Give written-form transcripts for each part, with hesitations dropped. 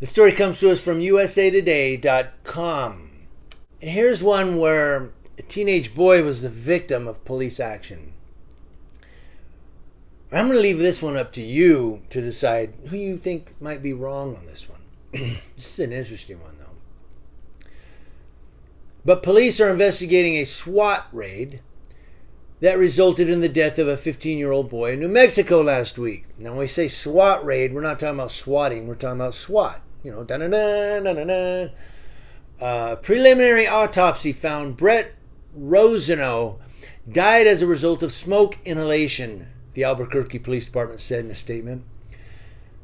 The story comes to us from usatoday.com. Here's one where a teenage boy was the victim of police action. I'm going to leave this one up to you to decide who you think might be wrong on this one. This is an interesting one, though. But police are investigating a SWAT raid that resulted in the death of a 15-year-old boy in New Mexico last week. Now, when we say SWAT raid, we're not talking about swatting. We're talking about SWAT. You know, da-da-da, da-da-da. Preliminary autopsy found Brett Rosano died as a result of smoke inhalation, the Albuquerque Police Department said in a statement.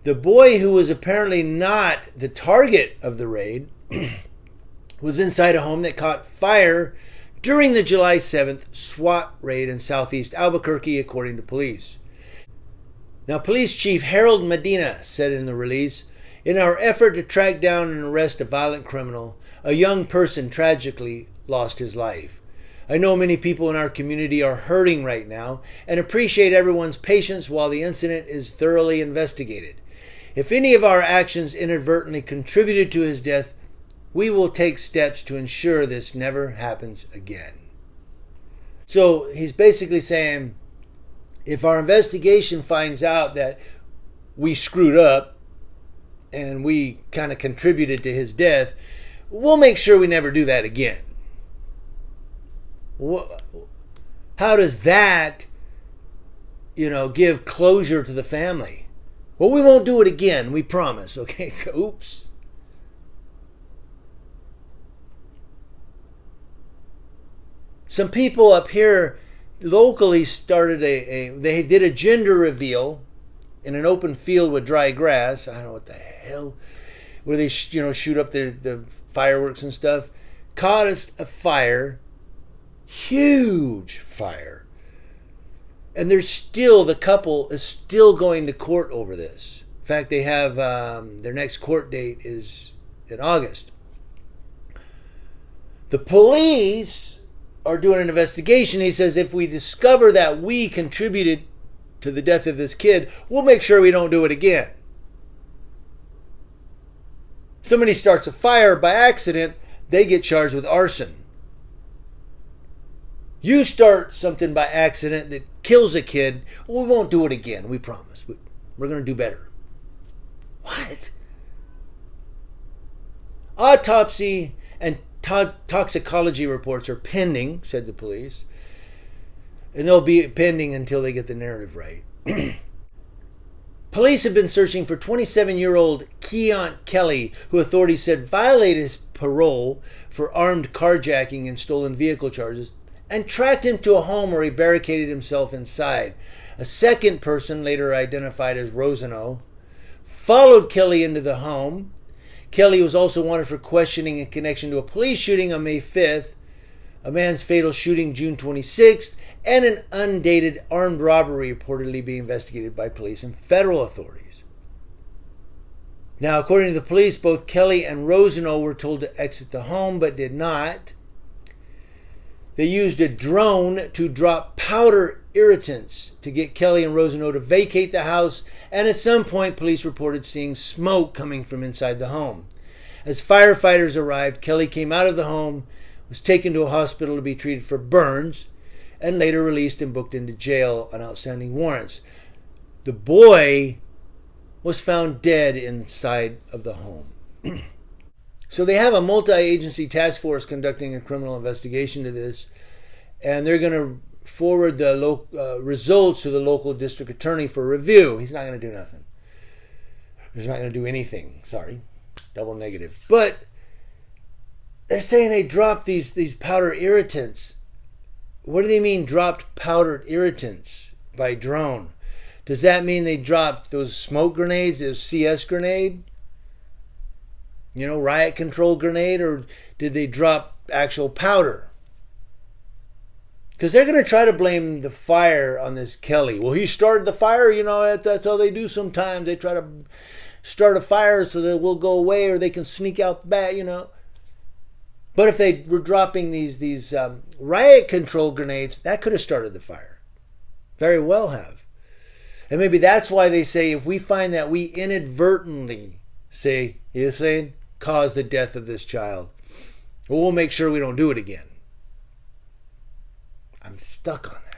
The boy, who was apparently not the target of the raid, was inside a home that caught fire during the July 7th SWAT raid in southeast Albuquerque, according to police. Now, Police Chief Harold Medina said in the release, "In our effort to track down and arrest a violent criminal, a young person tragically lost his life. I know many people in our community are hurting right now and appreciate everyone's patience while the incident is thoroughly investigated. If any of our actions inadvertently contributed to his death, we will take steps to ensure this never happens again." So he's basically saying, if our investigation finds out that we screwed up and we kind of contributed to his death, we'll make sure we never do that again. How does that, give closure to the family? Well, we won't do it again, we promise. Okay, so oops. Some people up here locally started they did a gender reveal in an open field with dry grass. I don't know what the hell, where they shoot up the fireworks and stuff. Caught a fire, huge fire, and the couple is still going to court over this. In fact, they have their next court date is in August. The police are doing an investigation. He says, if we discover that we contributed to the death of this kid, we'll make sure we don't do it again. Somebody starts a fire by accident, they get charged with arson. You start something by accident that kills a kid, we won't do it again, we promise. We're going to do better. What? Autopsy and toxicology reports are pending, said the police, and they'll be pending until they get the narrative right. Police have been searching for 27-year-old Keon Kelly, who authorities said violated his parole for armed carjacking and stolen vehicle charges, and tracked him to a home where he barricaded himself inside. A second person, later identified as Rosano, followed Kelly into the home. Kelly was also wanted for questioning in connection to a police shooting on May 5th, a man's fatal shooting June 26th, and an undated armed robbery reportedly being investigated by police and federal authorities. Now, according to the police, both Kelly and Rosano were told to exit the home, but did not. They used a drone to drop powder irritants to get Kelly and Rosano to vacate the house, and at some point police reported seeing smoke coming from inside the home. As firefighters arrived, Kelly came out of the home, was taken to a hospital to be treated for burns, and later released and booked into jail on outstanding warrants. The boy was found dead inside of the home. So they have a multi-agency task force conducting a criminal investigation to this, and they're going to forward the results to the local district attorney for review. He's not going to do nothing. He's not going to do anything. Sorry. Double negative. But they're saying they dropped these powder irritants. What do they mean dropped powdered irritants by drone? Does that mean they dropped those smoke grenades, those CS grenade? Riot control grenade? Or did they drop actual powder? Because they're going to try to blame the fire on this Kelly. Well, he started the fire. That's how they do sometimes. They try to start a fire so that it will go away, or they can sneak out the back, But if they were dropping these riot control grenades, that could have started the fire. Very well have. And maybe that's why they say if we find that we inadvertently say, you're saying, caused the death of this child. Well, we'll make sure we don't do it again. I'm stuck on that.